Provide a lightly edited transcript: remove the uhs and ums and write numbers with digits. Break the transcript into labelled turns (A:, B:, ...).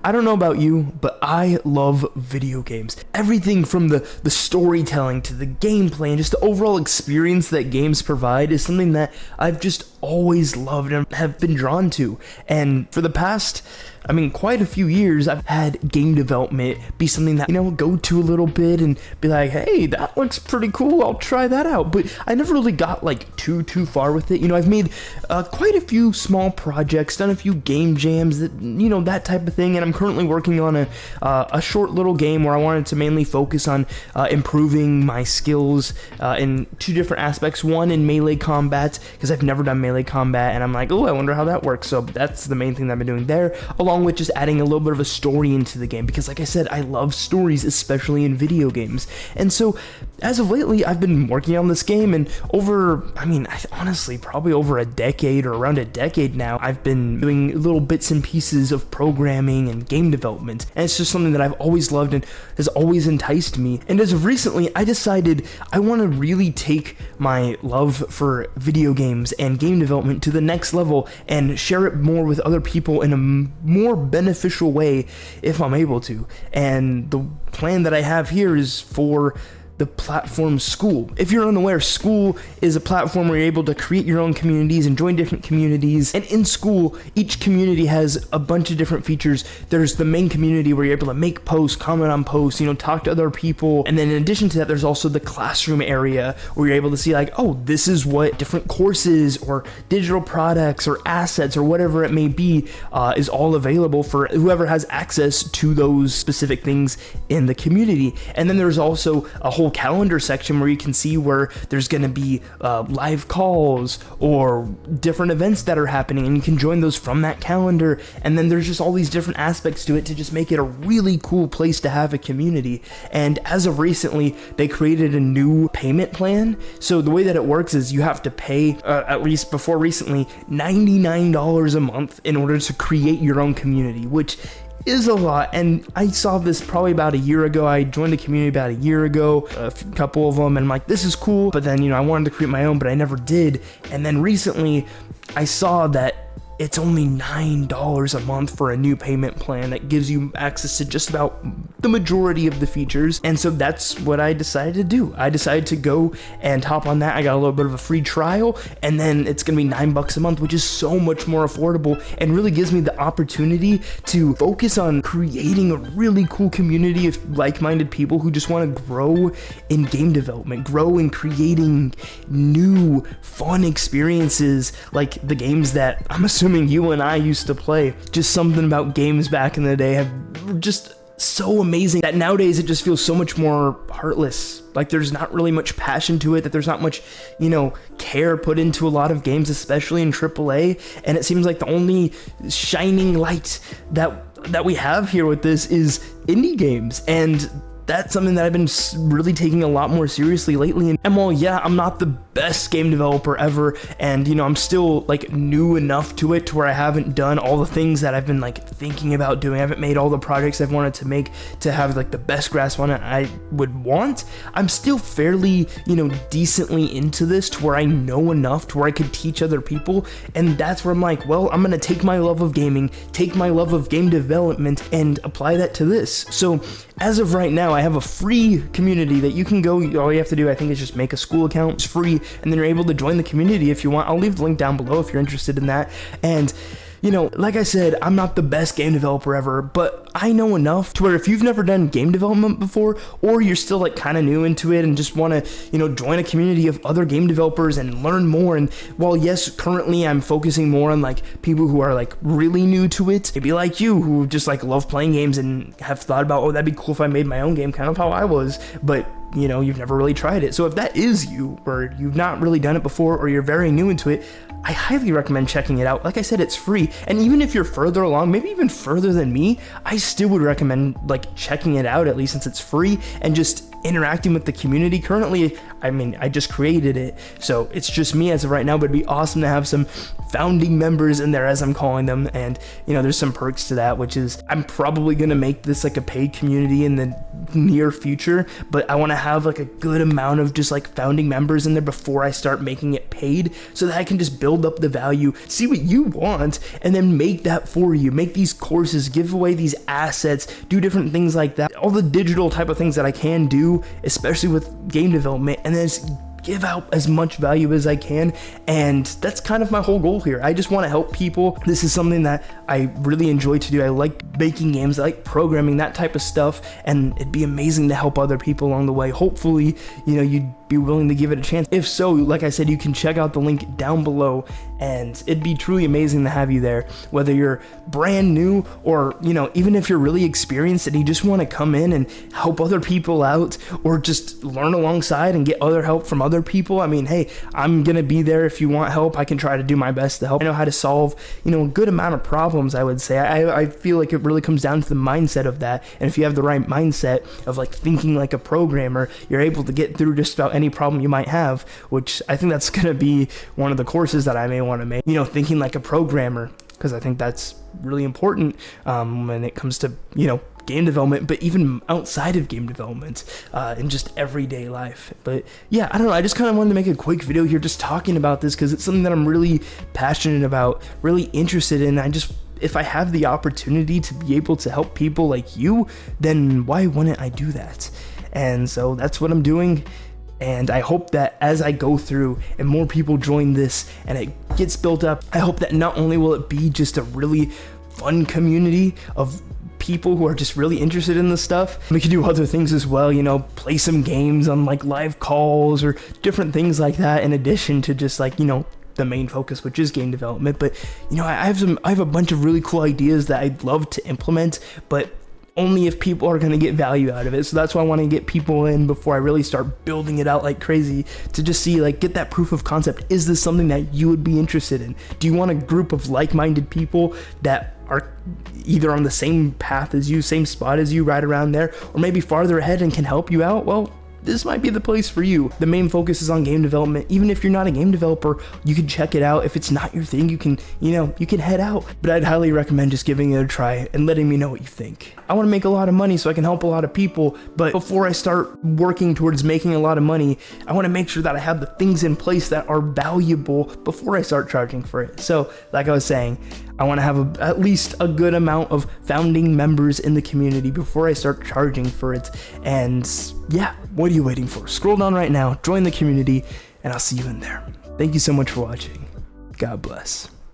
A: I don't know about you, but I love video games. Everything from the storytelling to the gameplay and just the overall experience that games provide is something that I've just always loved and have been drawn to. And for the past, quite a few years, I've had game development be something that, go to a little bit and be like, hey, that looks pretty cool, I'll try that out. But I never really got like too far with it. I've made quite a few small projects, done a few game jams, that type of thing. And I'm currently working on a short little game where I wanted to mainly focus on improving my skills in two different aspects. One in melee combat, because I've never done melee combat, and I'm like, oh, I wonder how that works. So that's the main thing that I've been doing there, along with just adding a little bit of a story into the game, because like I said, I love stories, especially in video games. And so as of lately, I've been working on this game, and honestly, probably over a decade or around a decade now, I've been doing little bits and pieces of programming and game development, and it's just something that I've always loved and has always enticed me. And as of recently, I decided I want to really take my love for video games and game development to the next level and share it more with other people in a more beneficial way if I'm able to. And the plan that I have here is for the platform Skool. If you're unaware, Skool is a platform where you're able to create your own communities and join different communities. And in Skool, each community has a bunch of different features. There's the main community where you're able to make posts, comment on posts, talk to other people. And then in addition to that, there's also the classroom area where you're able to see like, oh, this is what different courses or digital products or assets or whatever it may be is all available for whoever has access to those specific things in the community. And then there's also a whole calendar section where you can see where there's going to be live calls or different events that are happening, and you can join those from that calendar. And then there's just all these different aspects to it to just make it a really cool place to have a community. And as of recently, they created a new payment plan. So the way that it works is you have to pay, at least before recently, $99 a month in order to create your own community, which is a lot. And I saw this probably about a year ago. I joined a community about a year ago, a couple of them, and I'm like, this is cool. But then, I wanted to create my own, but I never did. And then recently I saw that it's only $9 a month for a new payment plan that gives you access to just about the majority of the features. And so that's what I decided to do. I decided to go and hop on that. I got a little bit of a free trial, and then it's gonna be $9 a month, which is so much more affordable and really gives me the opportunity to focus on creating a really cool community of like-minded people who just want to grow in game development, grow in creating new fun experiences like the games that I'm assuming you and I used to play. Just something about games back in the day have just so amazing that nowadays it just feels so much more heartless. Like there's not really much passion to it, that there's not much, care put into a lot of games, especially in AAA. And it seems like the only shining light that we have here with this is indie games. And that's something that I've been really taking a lot more seriously lately. And while, yeah, I'm not the best game developer ever, and I'm still like new enough to it to where I haven't done all the things that I've been like thinking about doing. I haven't made all the projects I've wanted to make to have like the best grasp on it I would want. I'm still fairly, decently into this to where I know enough to where I could teach other people. And that's where I'm like, well, I'm gonna take my love of gaming, take my love of game development, and apply that to this. So as of right now, I have a free community that you can go, all you have to do, I think, is just make a Skool account. It's free, and then you're able to join the community if you want. I'll leave the link down below if you're interested in that. And like I said, I'm not the best game developer ever, but I know enough to where if you've never done game development before, or you're still like kind of new into it and just want to, join a community of other game developers and learn more. And while yes, currently I'm focusing more on like people who are like really new to it, maybe like you who just like love playing games and have thought about, oh, that'd be cool if I made my own game, kind of how I was, but you've never really tried it. So if that is you, or you've not really done it before, or you're very new into it, I highly recommend checking it out. Like I said, it's free. And even if you're further along, maybe even further than me, I still would recommend like checking it out, at least since it's free, and just interacting with the community. Currently, I just created it, so it's just me as of right now, but it'd be awesome to have some founding members in there, as I'm calling them. And there's some perks to that, which is I'm probably gonna make this like a paid community in the near future, but I want to have like a good amount of just like founding members in there before I start making it paid, so that I can just build up the value, see what you want, and then make that for you. Make these courses, give away these assets, do different things like that. All the digital type of things that I can do, especially with game development, and then just give out as much value as I can. And that's kind of my whole goal here. I just want to help people. This is something that I really enjoy to do. I like making games, I like programming, that type of stuff, and it'd be amazing to help other people along the way. Hopefully, you know, you'd be willing to give it a chance. If so, like I said, you can check out the link down below, and it'd be truly amazing to have you there. Whether you're brand new or, you know, even if you're really experienced and you just want to come in and help other people out, or just learn alongside and get other help from other people. I mean, hey, I'm gonna be there if you want help. I can try to do my best to help. I know how to solve, you know, a good amount of problems, I would say. I feel like it really comes down to the mindset of that. And if you have the right mindset of like thinking like a programmer, you're able to get through just about any problem you might have, which I think that's gonna be one of the courses that I may want to make, you know, thinking like a programmer, because I think that's really important when it comes to, you know, game development, but even outside of game development, in just everyday life. But yeah, I don't know, I just kind of wanted to make a quick video here just talking about this, because it's something that I'm really passionate about, really interested in. If I have the opportunity to be able to help people like you, then why wouldn't I do that? And so that's what I'm doing. And I hope that as I go through and more people join this and it gets built up, I hope that not only will it be just a really fun community of people who are just really interested in this stuff, we can do other things as well, you know, play some games on like live calls or different things like that, in addition to just like, you know, the main focus, which is game development. But you know, I have a bunch of really cool ideas that I'd love to implement, but only if people are going to get value out of it. So that's why I want to get people in before I really start building it out like crazy, to just see, like, get that proof of concept. Is this something that you would be interested in? Do you want a group of like-minded people that are either on the same path as you, same spot as you, right around there, or maybe farther ahead and can help you out? Well, this might be the place for you. The main focus is on game development. Even if you're not a game developer, you can check it out. If it's not your thing, you can, you know, you can head out. But I'd highly recommend just giving it a try and letting me know what you think. I want to make a lot of money so I can help a lot of people, but before I start working towards making a lot of money, I want to make sure that I have the things in place that are valuable before I start charging for it. So, like I was saying, I want to have at least a good amount of founding members in the community before I start charging for it. And yeah, what are you waiting for? Scroll down right now, join the community, and I'll see you in there. Thank you so much for watching. God bless.